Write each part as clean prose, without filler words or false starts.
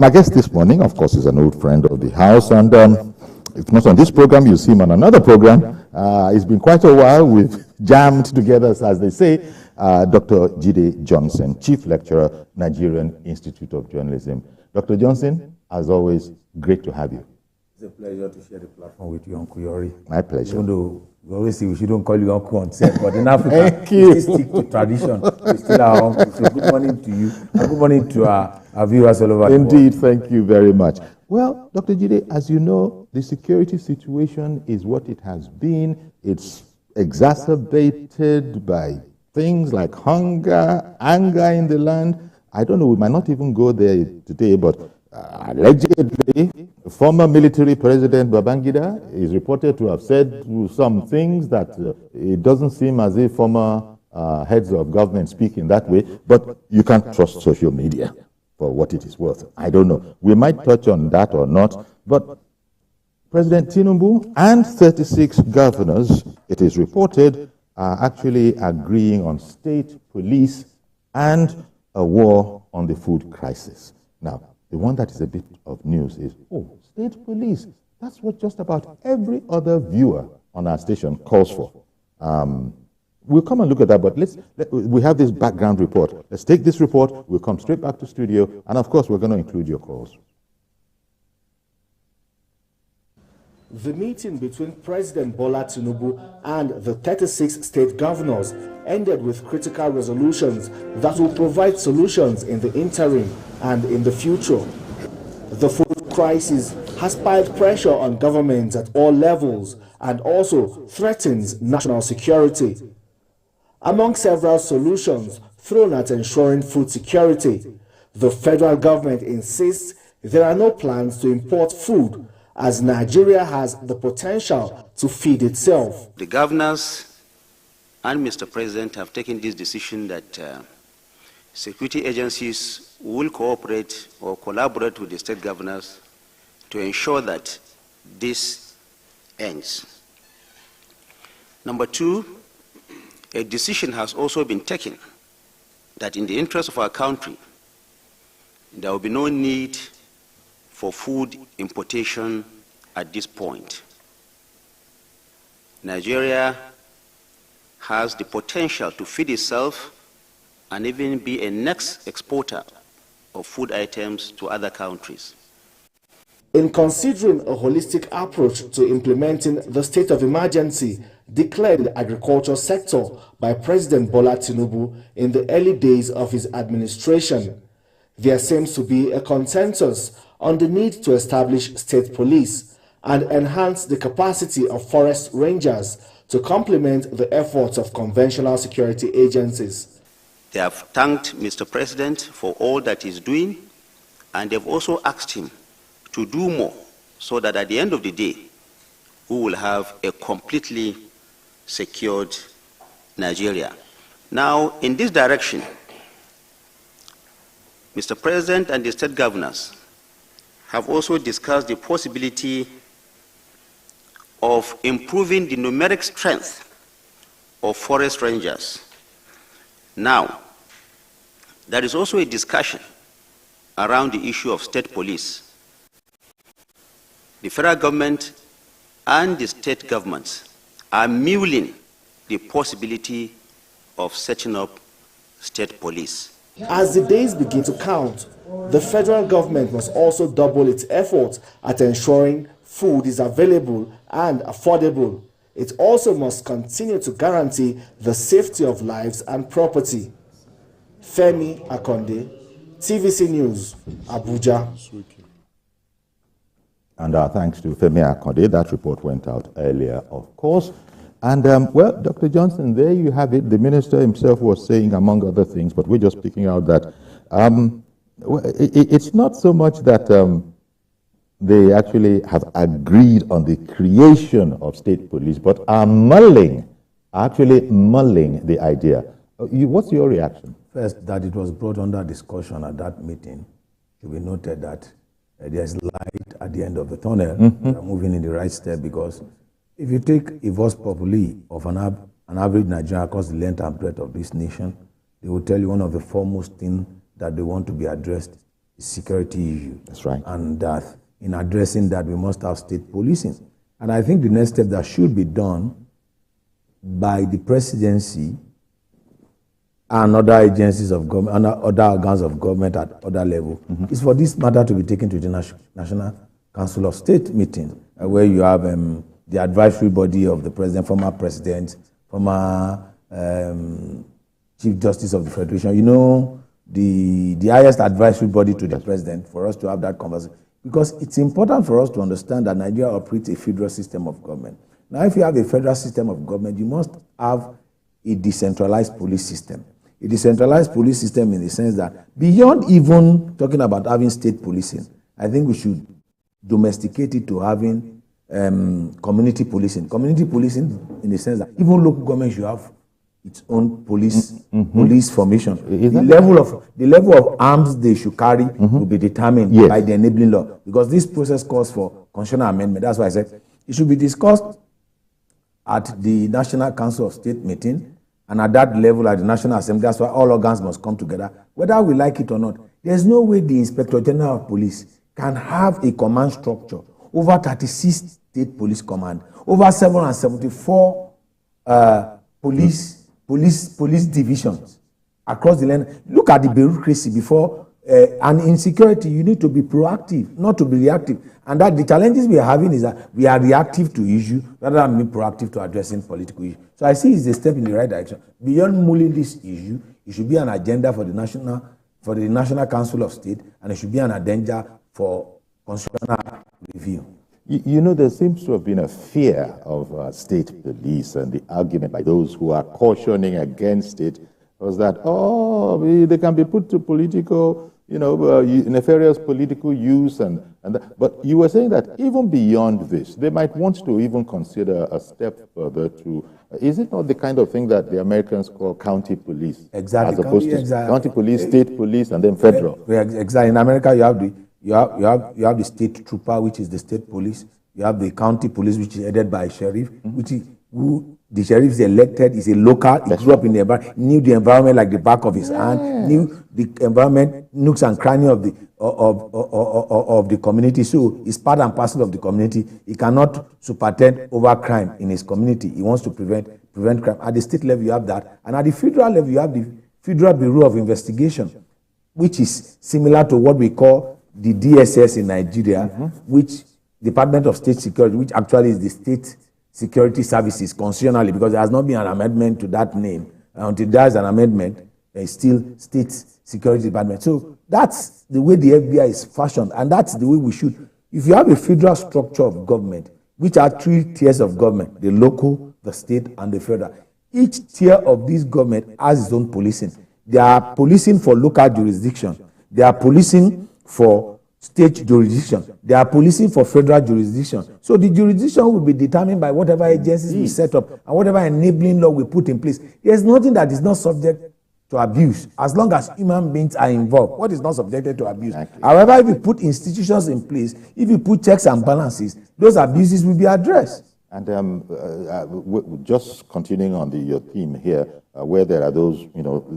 My guest this morning, of course, is an old friend of the house, and if not on this program, you see him on another program. It's been quite a while. We've jammed together, as they say. Dr. Jide Johnson, Chief Lecturer, Nigerian Institute of Journalism. Dr. Johnson, as always, great to have you. It's a pleasure to share the platform with you, Uncle Yori. My pleasure. Even though we always say we shouldn't call you Uncle on set, but in Africa, we still stick to tradition. We still are Uncle. So good morning to you, and good morning to our viewers all over the world. Indeed, thank you very much. Well, Dr. Jide, as you know, the security situation is what it has been. It's exacerbated by things like hunger, anger in the land. I don't know, we might not even go there today, but allegedly, former military president Babangida is reported to have said some things that it doesn't seem as if former heads of government speak in that way, but you can't trust social media for what it is worth. I don't know. We might touch on that or not, but President Tinubu and 36 governors, it is reported, are actually agreeing on state police and a war on the food crisis. Now, the one that is a bit of news is, state police. That's what just about every other viewer on our station calls for. We'll come and look at that, but we have this background report. Let's take this report, we'll come straight back to studio, and of course, we're going to include your calls. The meeting between President Bola Tinubu and the 36 state governors ended with critical resolutions that will provide solutions in the interim and in the future. The food crisis has piled pressure on governments at all levels and also threatens national security. Among several solutions thrown at ensuring food security, the federal government insists there are no plans to import food, as Nigeria has the potential to feed itself. The governors and Mr. President have taken this decision that security agencies will cooperate or collaborate with the state governors to ensure that this ends. Number two, a decision has also been taken that in the interest of our country, there will be no need for food importation at this point. Nigeria has the potential to feed itself and even be a next exporter of food items to other countries. In considering a holistic approach to implementing the state of emergency declared in the agriculture sector by President Bola Tinubu in the early days of his administration, there seems to be a consensus on the need to establish state police and enhance the capacity of forest rangers to complement the efforts of conventional security agencies. They have thanked Mr. President for all that he's doing, and they've also asked him to do more so that at the end of the day, we will have a completely secured Nigeria. Now, in this direction, Mr. President and the state governors have also discussed the possibility of improving the numeric strength of forest rangers. Now, there is also a discussion around the issue of state police. The federal government and the state governments are mulling the possibility of setting up state police. As the days begin to count, the federal government must also double its efforts at ensuring food is available and affordable. It also must continue to guarantee the safety of lives and property. Femi Akonde, TVC News, Abuja. And thanks to Femi Akonde, that report went out earlier, of course. And, well, Dr. Johnson, there you have it. The minister himself was saying, among other things, but we're just picking out that it's not so much that they actually have agreed on the creation of state police, but are actually mulling the idea. What's your reaction? First, that it was brought under discussion at that meeting. It will be noted that there's light at the end of the tunnel. We are moving in the right step, because if you take a voice populi of an average Nigerian across the length and breadth of this nation, they will tell you one of the foremost things that they want to be addressed security issue. That's right. And in addressing that, we must have state policing. And I think the next step that should be done by the presidency and other agencies of government, and other organs of government at other level, is for this matter to be taken to the National Council of State meeting, where you have the advisory body of the president, former president, former Chief Justice of the Federation. You know, the highest advisory body to the president, for us to have that conversation. Because it's important for us to understand that Nigeria operates a federal system of government. Now, if you have a federal system of government, you must have a decentralized police system. A decentralized police system in the sense that beyond even talking about having state policing, I think we should domesticate it to having community policing. Community policing in the sense that even local government should have its own police formation. The level of arms they should carry will be determined by the enabling law, because this process calls for constitutional amendment. That's why I said it should be discussed at the National Council of State meeting, and at that level at the National Assembly. That's why all organs must come together, whether we like it or not. There's no way the Inspector General of Police can have a command structure over 36 state police command, over 774 police divisions across the land. Look at the bureaucracy before, and in security, you need to be proactive, not to be reactive. And that the challenges we are having is that we are reactive to issue rather than being proactive to addressing political issues. So I see it's a step in the right direction. Beyond mulling this issue, it should be an agenda for the National Council of State, and it should be an agenda for constitutional review. You know, there seems to have been a fear of state police, and the argument by those who are cautioning against it was that, they can be put to political, nefarious political use, and that. But you were saying that even beyond this, they might want to even consider a step further to, is it not the kind of thing that the Americans call county police? Exactly. As opposed to county police, state police, and then federal. Exactly. In America, you have the state trooper, which is the state police. You have the county police, which is headed by a sheriff, the sheriff is elected, is a local, he grew up in the environment, knew the environment like the back of his hand, knew the environment, nooks and crannies of the community. So he's part and parcel of the community. He cannot superintend over crime in his community. He wants to prevent crime. At the state level, you have that. And at the federal level, you have the Federal Bureau of Investigation, which is similar to what we call the DSS in Nigeria, which Department of State Security, which actually is the State Security Services constitutionally, because there has not been an amendment to that name. Until there is an amendment, it's still State Security Department. So that's the way the FBI is fashioned, and that's the way we should. If you have a federal structure of government, which are 3 tiers of government, the local, the state, and the federal, each tier of this government has its own policing. They are policing for local jurisdiction. They are policing for state jurisdiction. They are policing for federal jurisdiction. So the jurisdiction will be determined by whatever agencies we set up and whatever enabling law we put in place. There's nothing that is not subject to abuse as long as human beings are involved. What is not subjected to abuse? Exactly. However, if you put institutions in place, if you put checks and balances, those abuses will be addressed. And just continuing on your theme here, where there are those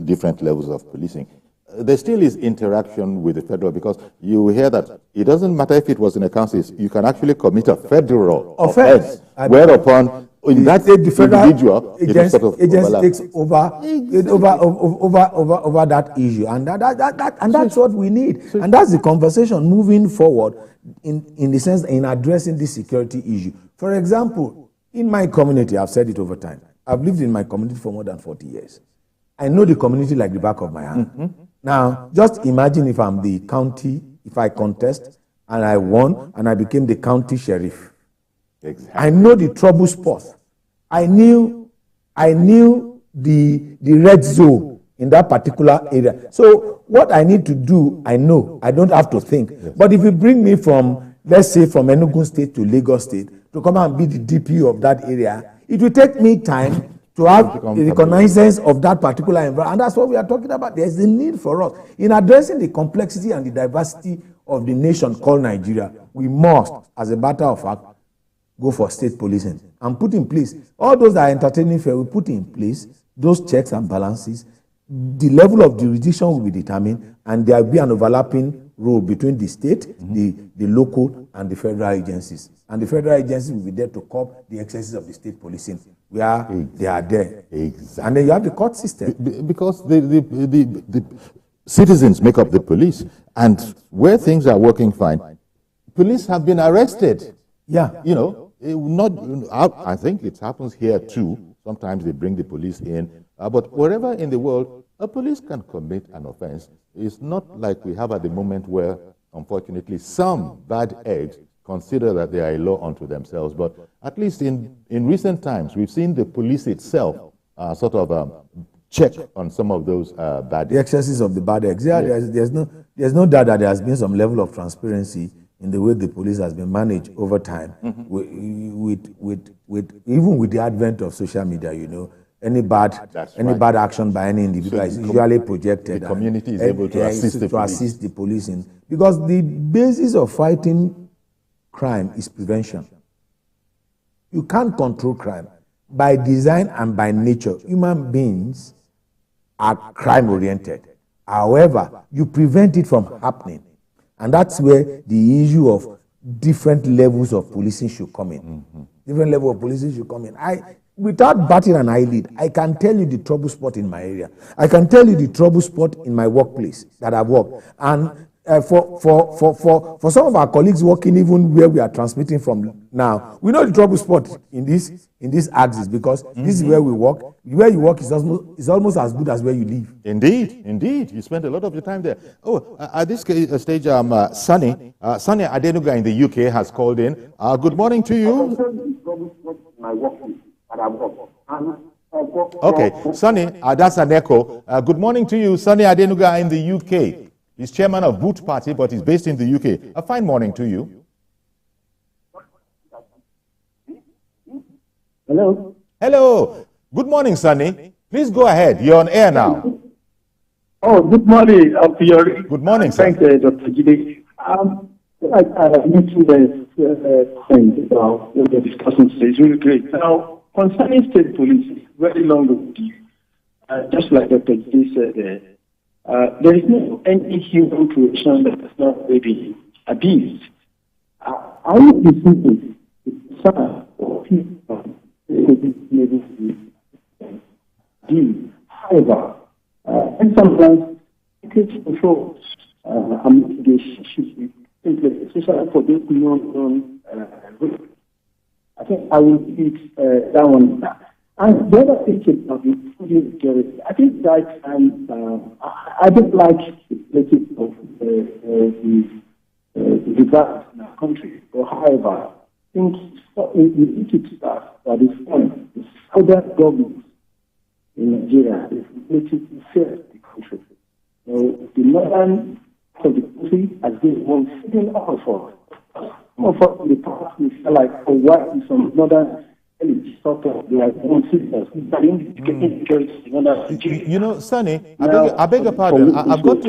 different levels of policing, there still is interaction with the federal, because you hear that it doesn't matter if it was in a council, you can actually commit a federal offense, whereupon in that individual agency takes over that issue, and that's what we need, and that's the conversation moving forward in the sense in addressing this security issue. For example, in my community, I've said it over time. I've lived in my community for more than 40 years. I know the community like the back of my hand. Now, just imagine if I'm the county, if I contest and I won and I became the county sheriff. Exactly. I know the trouble spots. I knew the red zone in that particular area. So what I need to do, I know. I don't have to think. Yes. But if you bring me from, let's say, from Enugu State to Lagos State to come and be the DPO of that area, it will take me time to have the reconnaissance of that particular environment. And that's what we are talking about. There's a need for us. In addressing the complexity and the diversity of the nation called Nigeria, we must, as a matter of fact, go for state policing and put in place. All those that are entertaining fair, we put in place those checks and balances. The level of jurisdiction will be determined, and there will be an overlapping role between the state, the local, and the federal agencies. And the federal agencies will be there to curb the excesses of the state policing, where they are there. Exactly. And then you have the court system. Because the citizens make up the police, and where things are working fine, police have been arrested. Yeah. You know, I think it happens here too. Sometimes they bring the police in, but wherever in the world, a police can commit an offense. It's not like we have at the moment where, unfortunately, some bad eggs consider that they are a law unto themselves. But at least in recent times, we've seen the police itself sort of check on some of those bad eggs. The excesses of the bad eggs. Yeah, there's no doubt that there has been some level of transparency in the way the police has been managed over time. Even with the advent of social media, you know, any bad action by any individual is usually projected. The community is able to assist the police in, because the basis of fighting crime is prevention. You can't control crime. By design and by nature, human beings are crime-oriented. However, you prevent it from happening. And that's where the issue of different levels of policing should come in. Different level of policing should come in. Without batting an eyelid, I can tell you the trouble spot in my area. I can tell you the trouble spot in my workplace that I've worked. And for some of our colleagues working even where we are transmitting from now, we know the trouble spot in this axis, because this is where we work. Where you work is almost as good as where you live. Indeed. You spend a lot of your time there. Oh, at this stage, Sunny Adenuga in the UK has called in. Good morning to you. Okay, Sunny, that's an echo. Good morning to you, Sunny Adenuga in the UK. He's chairman of Boot Party, but he's based in the UK. A fine morning to you. Hello. Hello. Good morning, Sunny. Please go ahead. You're on air now. Oh, good morning, Fiori. Good morning, sir. Thanks, Dr. Jide. I mentioned the thing about what we're discussing today. It's really great. Now, concerning state police, very long overdue. Just like Dr. Jide said, there is no any human creation that is not really abused. I would be thinking some people however, and sometimes security controls and mitigation should be in place, especially for those known I think I will eat that one. And the other thing of the security, I think that I don't like the divide in our country. But however, I think we need to start at this point. The southern government in Nigeria is relatively fair to the country. So the northern part of the country has been one feeding all for us. Some of us in the past we feel like, oh, why is some northern sort of like one sisters? You know, Sonny, I beg your pardon. I've got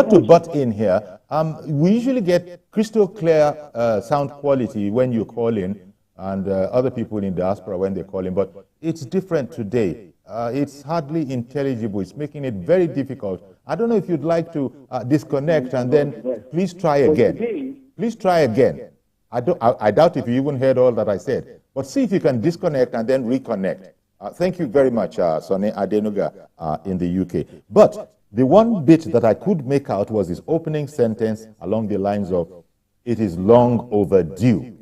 to butt in here. We usually get crystal clear sound quality when you call in, and other people in diaspora when they call in, but it's different today. It's hardly intelligible. It's making it very difficult. I don't know if you'd like to disconnect and then please try again. Please try again. I doubt if you even heard all that I said, but see if you can disconnect and then reconnect. Thank you very much, Sonny Adenuga in the UK. But the one bit that I could make out was his opening sentence along the lines of, it is long overdue,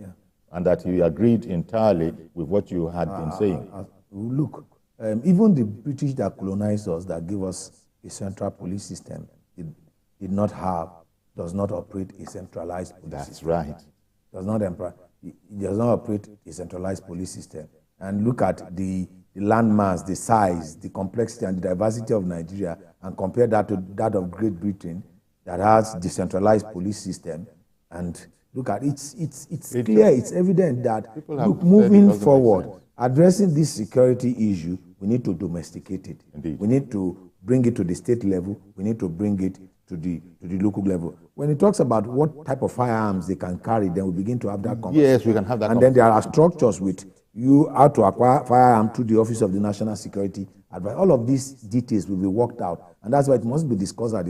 and that he agreed entirely with what you had been saying. Look, even the British that colonized us, that gave us a central police system, does not operate a centralized police system. That's right. It does not operate a centralized police system. And look at the landmass, the size, the complexity, and the diversity of Nigeria, and compare that to that of Great Britain, that has decentralized police system. And look at it's clear, it's evident that moving forward, addressing this security issue, we need to domesticate it. Indeed. We need to bring it to the state level. We need to bring it to the local level. When it talks about what type of firearms they can carry, then we begin to have that conversation. Yes, we can have that. And then there are structures with you how to acquire firearm through the Office of the National Security Advice. All of these details will be worked out, and that's why it must be discussed at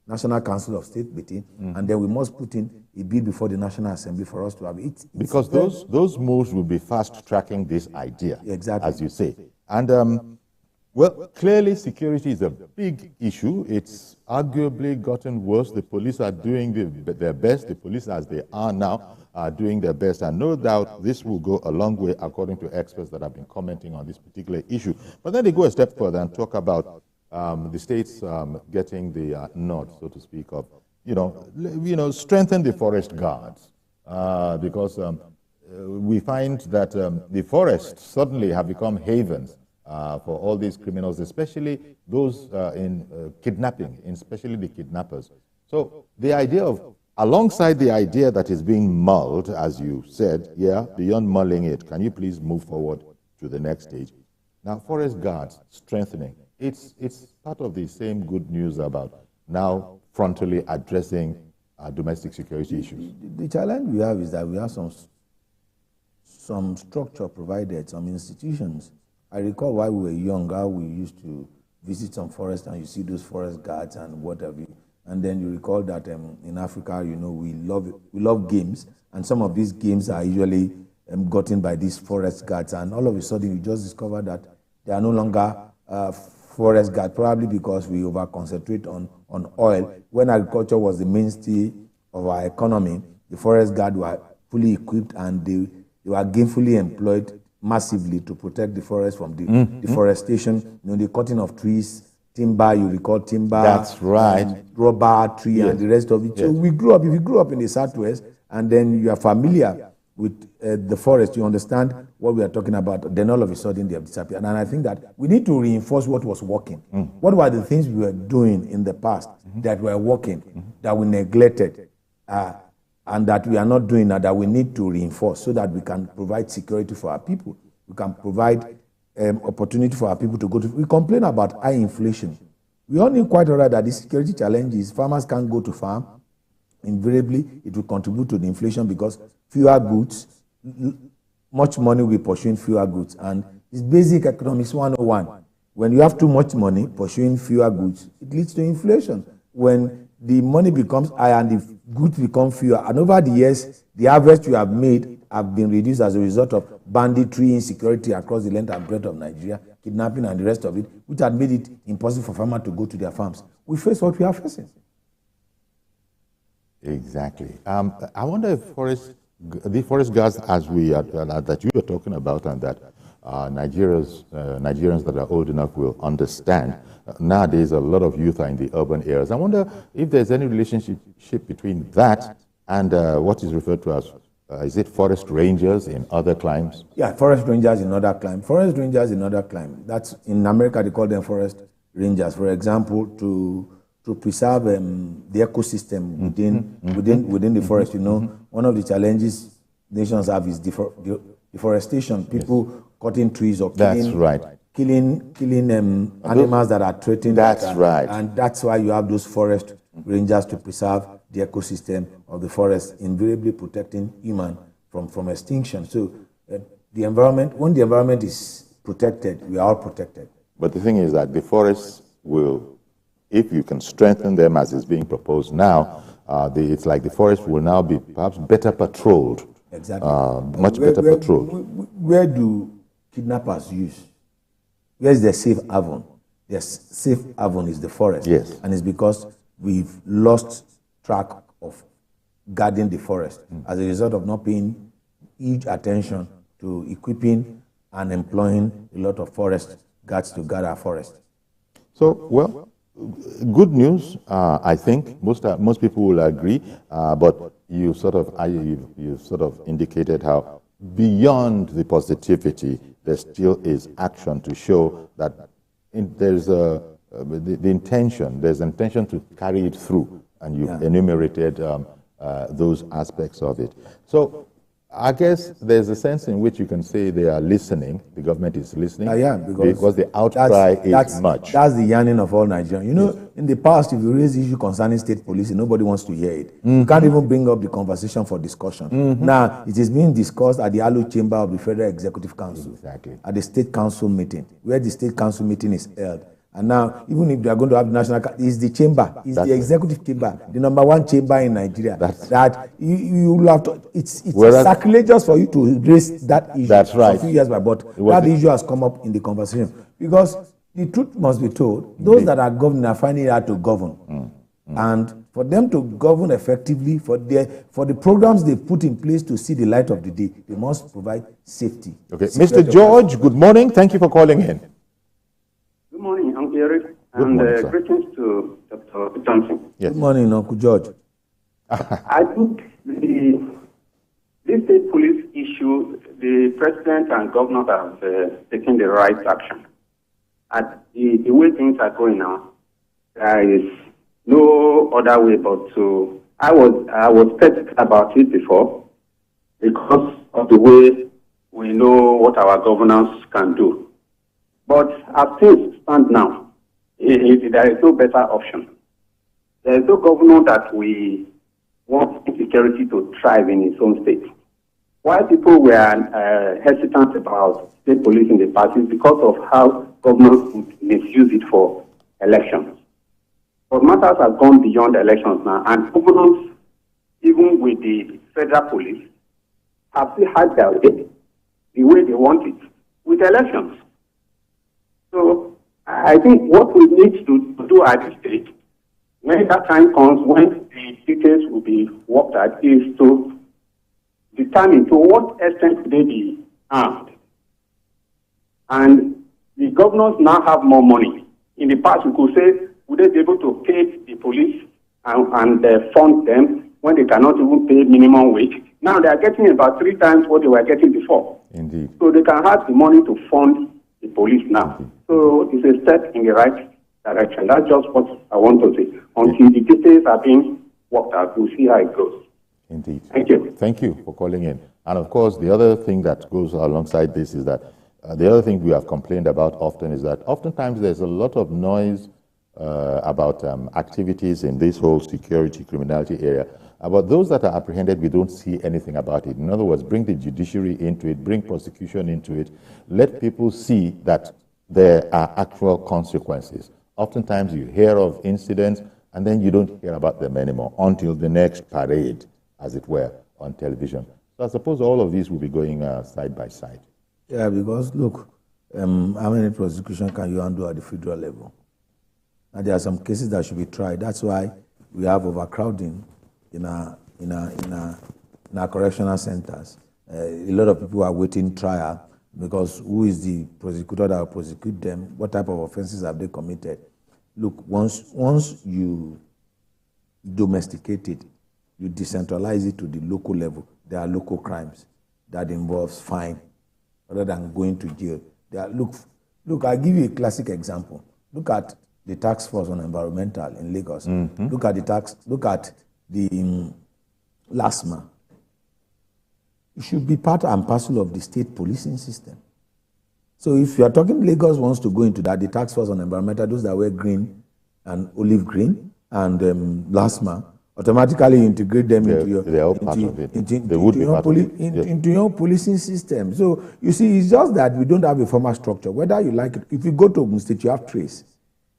National Council of State meeting, and then we must put in a bill before the National Assembly for us to have it. Because those moves will be fast-tracking this idea, exactly, as you say. And, well, clearly security is a big issue. It's arguably gotten worse. The police are doing their best. The police, as they are now, are doing their best. And no doubt this will go a long way, according to experts that have been commenting on this particular issue. But then they go a step further and talk about the states getting the nod, so to speak, of, strengthen the forest guards. Because we find that the forests suddenly have become havens for all these criminals, especially those in kidnapping, especially the kidnappers. So the idea of, alongside the idea that is being mulled, as you said, beyond mulling it, can you please move forward to the next stage? Now, forest guards, strengthening. It's part of the same good news about now frontally addressing domestic security issues. The challenge we have is that we have some structure provided, some institutions. I recall while we were younger, we used to visit some forest and you see those forest guards and what have you. And then you recall that in Africa, we love games, and some of these games are usually gotten by these forest guards. And all of a sudden, you just discover that they are no longer forest guards, probably because we over-concentrate on oil. When agriculture was the mainstay of our economy, the forest guards were fully equipped and they were gainfully employed massively to protect the forest from deforestation, the cutting of trees, timber, you recall timber. That's right. Rubber tree, and the rest of it. So we grew up, if you grew up in the Southwest, and then you are familiar with the forest, you understand what we are talking about, then all of a sudden they have disappeared. And I think that we need to reinforce what was working. What were the things we were doing in the past that were working, that we neglected, and that we are not doing now, that we need to reinforce so that we can provide security for our people. We can provide opportunity for our people to go to. We complain about high inflation. We all know quite all right that the security challenge is farmers can't go to farm. Invariably, it will contribute to the inflation because fewer goods, much money will be pursuing fewer goods. And it's basic economics 101. When you have too much money pursuing fewer goods, it leads to inflation. When the money becomes higher and the goods become fewer, and over the years, the average you have made have been reduced as a result of banditry, insecurity across the length and breadth of Nigeria, kidnapping and the rest of it, which had made it impossible for farmers to go to their farms. We face what we are facing. Exactly. I wonder if the forest guards, as that you were talking about, and that Nigerians that are old enough will understand. Nowadays, a lot of youth are in the urban areas. I wonder if there's any relationship between that and what is referred to as, is it forest rangers in other climes? Yeah, forest rangers in other climes. Forest rangers in other climes. That's in America, they call them forest rangers. For example, to preserve the ecosystem within the forest. One of the challenges nations have is deforestation. People cutting trees or killing animals that are threatened. Right. And that's why you have those forest rangers to preserve the ecosystem of the forest, invariably protecting human from extinction. So the environment, when the environment is protected, we are all protected. But the thing is that the forests will, if you can strengthen them as is being proposed now, it's like the forest will now be perhaps better patrolled. Exactly. Much better patrolled. Where do kidnappers use? Where is their safe haven? Their safe haven is the forest. Yes. And it's because we've lost track of guarding the forest as a result of not paying huge attention to equipping and employing a lot of forest guards to guard our forest. So, well, good news, I think. Most people will agree, but you sort of indicated how beyond the positivity, there still is action to show that there's the intention. There's intention to carry it through, and you've enumerated those aspects of it. So, I guess there's a sense in which you can say they are listening. The government is listening. Because the outcry is much. That's the yearning of all Nigerians. In the past, if you raise issue concerning state policing, nobody wants to hear it. You can't even bring up the conversation for discussion. Now, it is being discussed at the Alu Chamber of the Federal Executive Council. Exactly. At the State Council meeting, where the State Council meeting is held. And now, even if they are going to have national, it's the chamber, it's the executive chamber, the number one chamber in Nigeria. That you will have to. It's sacrilegious for you to raise that issue. That's right. A few years back, but that issue has come up in the conversation because the truth must be told. Those that are governing are finding it hard to govern, and for them to govern effectively, for the programs they put in place to see the light of the day, they must provide safety. Okay, Mr. George, good morning. Thank you for calling in. Good morning, Uncle Eric, and greetings to Dr. Johnson. Yes. Good morning, Uncle George. I think this state police issue, the president and governor have taken the right action. At the way things are going now, there is no other way but to. I was skeptical about it before because of the way we know what our governors can do. But as things stand now, there is no better option. There is no governor that we want insecurity to thrive in his own state. Why people were hesitant about state police in the past is because of how governors would misuse it for elections. But matters have gone beyond elections now, and governors, even with the federal police, have still had their way, the way they want it, with elections. So I think what we need to do at this stage, when that time comes, when the details will be worked at, is to determine to what extent could they be armed. And the governors now have more money. In the past, we could say, would they be able to pay the police and fund them when they cannot even pay minimum wage? Now they are getting about 3 times what they were getting before. Indeed. So they can have the money to fund the police now. Indeed. So it's a step in the right direction. That's just what I want to say. Until the details are being worked out, we'll see how it goes. Indeed. Thank you. Thank you for calling in. And of course, the other thing that goes alongside this is that the other thing we have complained about often is that oftentimes there's a lot of noise about activities in this whole security criminality area. About those that are apprehended, we don't see anything about it. In other words, bring the judiciary into it, bring prosecution into it, let people see that there are actual consequences. Oftentimes you hear of incidents and then you don't hear about them anymore until the next parade, as it were, on television. So I suppose all of these will be going side by side. Yeah, because look, how many prosecution can you undo at the federal level? And there are some cases that should be tried. That's why we have overcrowding in our correctional centers. A lot of people are waiting trial because who is the prosecutor that will prosecute them? What type of offenses have they committed? Look, once you domesticate it, you decentralize it to the local level. There are local crimes that involves fine rather than going to jail. Look, I'll give you a classic example. Look at the task force on environmental in Lagos. Mm-hmm. Look at the LASMA. It should be part and parcel of the state policing system. So if you are talking Lagos wants to go into that, the task force on environmental, those that wear green and olive green and LASMA, automatically integrate them into your policing system. So you see, it's just that we don't have a formal structure. Whether you like it, if you go to Ogun State, you have trace.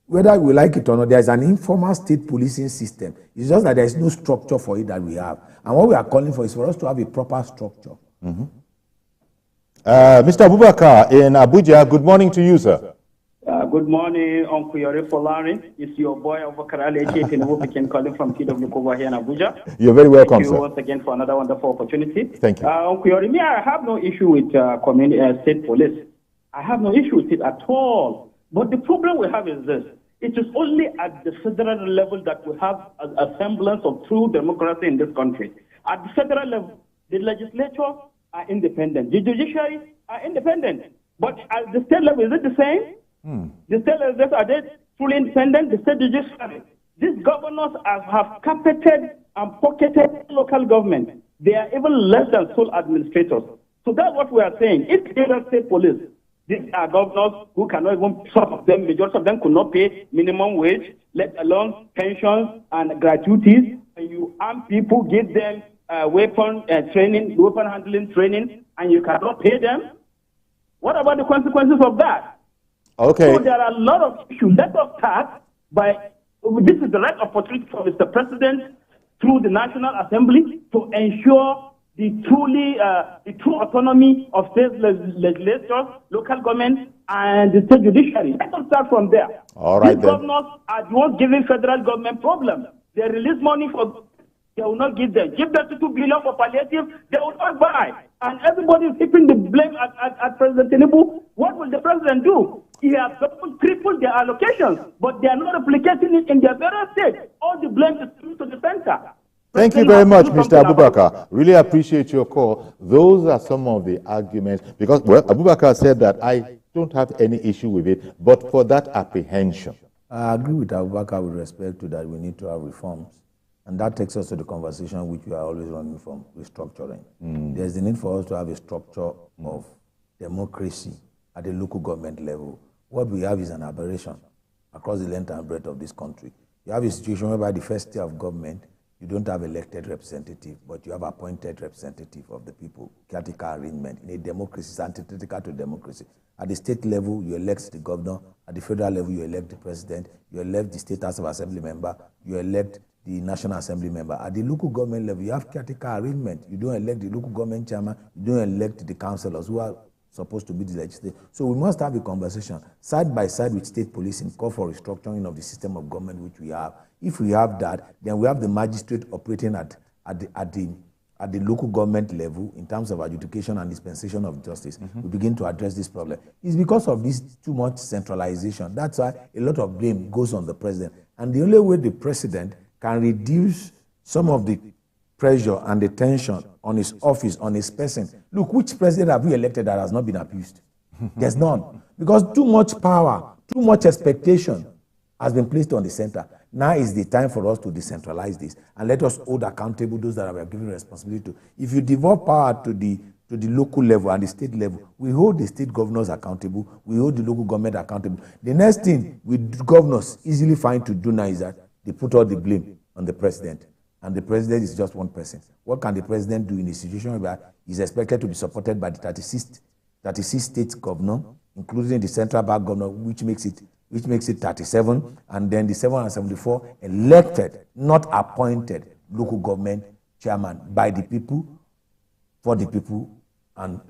Whether we like it or not, there's an informal state policing system. It's just that there's no structure for it that we have. And what we are calling for is for us to have a proper structure. Mm-hmm. Mr. Abubakar in Abuja, good morning to you, sir. Good morning, Uncle Yori Folari. It's your boy, Abubakar Tinubu, calling from TW over here in Abuja. You're very welcome, sir. Thank you once again for another wonderful opportunity. Thank you. Uncle Yori, I have no issue with state police. I have no issue with it at all. But the problem we have is this. It is only at the federal level that we have a semblance of true democracy in this country. At the federal level, the legislature are independent. The judiciary are independent. But at the state level, is it the same? The state legislators, are they fully independent? The state judiciary. These governors have carpeted and pocketed local government. They are even less than sole administrators. So that's what we are saying. If the state police, these are governors who cannot even, majority of them could not pay minimum wage, let alone pensions and gratuities. And you arm people, give them weapon handling training, and you cannot pay them. What about the consequences of that? Okay. So there are a lot of issues. Let us start by, this is the right opportunity for Mr. President through the National Assembly to ensure the true autonomy of state legislatures, local government, and the state judiciary. Let us start from there. All right, These governors are the ones giving federal government problems. They release money for, they will not give them. Give them 2 billion for palliative, they will not buy. And everybody is heaping the blame at President Tinubu. What will the president do? He has tripled their allocations, but they are not replicating it in their various states. All the blame is due to the center. Thank you very much, Mr. Abubakar. Really appreciate your call. Those are some of the arguments, because, well, Abubakar said that I don't have any issue with it, but for that apprehension. I agree with Abubakar with respect to that we need to have reforms. And that takes us to the conversation which we are always running from, restructuring. There's the need for us to have a structure of democracy at the local government level. What we have is an aberration across the length and breadth of this country. You have a situation whereby the first tier of government, you don't have elected representative, but you have appointed representative of the people, caretaker arrangement. In a democracy, it's antithetical to democracy. At the state level, you elect the governor. At the federal level, you elect the president. You elect the state house of assembly member. You elect the national assembly member. At the local government level, you have caretaker arrangement. You don't elect the local government chairman. You don't elect the councillors who are supposed to be the legislature. So we must have a conversation side by side with state policing, call for restructuring of the system of government which we have. If we have that, then we have the magistrate operating at the local government level in terms of adjudication and dispensation of justice. We begin to address this problem. It's because of this too much centralization. That's why a lot of blame goes on the president. And the only way the president can reduce some of the pressure and the tension on his office, on his person. Look, which president have we elected that has not been abused? There's none. Because too much power, too much expectation has been placed on the center. Now is the time for us to decentralize this and let us hold accountable those that we are given responsibility to. If you devolve power to the local level and the state level, we hold the state governors accountable, we hold the local government accountable. The next thing with governors easily find to do now is that they put all the blame on the president. And the president is just one person. What can the president do in a situation where he's expected to be supported by the 36 state governor, including the central bank governor, which makes it 37, and then the 774 elected, not appointed local government chairman by the people, for the people, and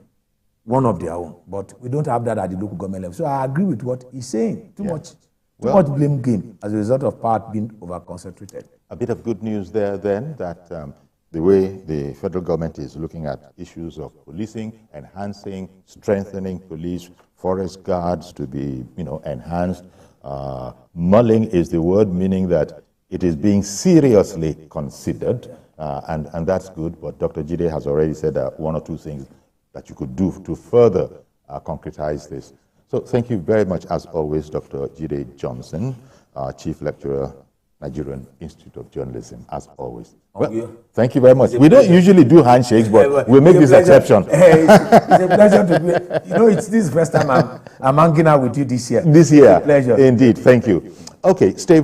one of their own. But we don't have that at the local government level. So I agree with what he's saying. Too much blame game as a result of power being over-concentrated. A bit of good news there then, that the way the federal government is looking at issues of policing, enhancing, strengthening police, forest guards to be enhanced. Mulling is the word, meaning that it is being seriously considered, and that's good. But Dr. Jide has already said one or two things that you could do to further concretize this. So thank you very much, as always, Dr. Jide Johnson, Chief Lecturer, Nigerian Institute of Journalism, as always. Well, thank you very much. We don't usually do handshakes, but we'll make this exception. It's a pleasure to be. It's this first time I'm hanging out with you this year. This year. It's a pleasure. Indeed. Thank you. Okay, stay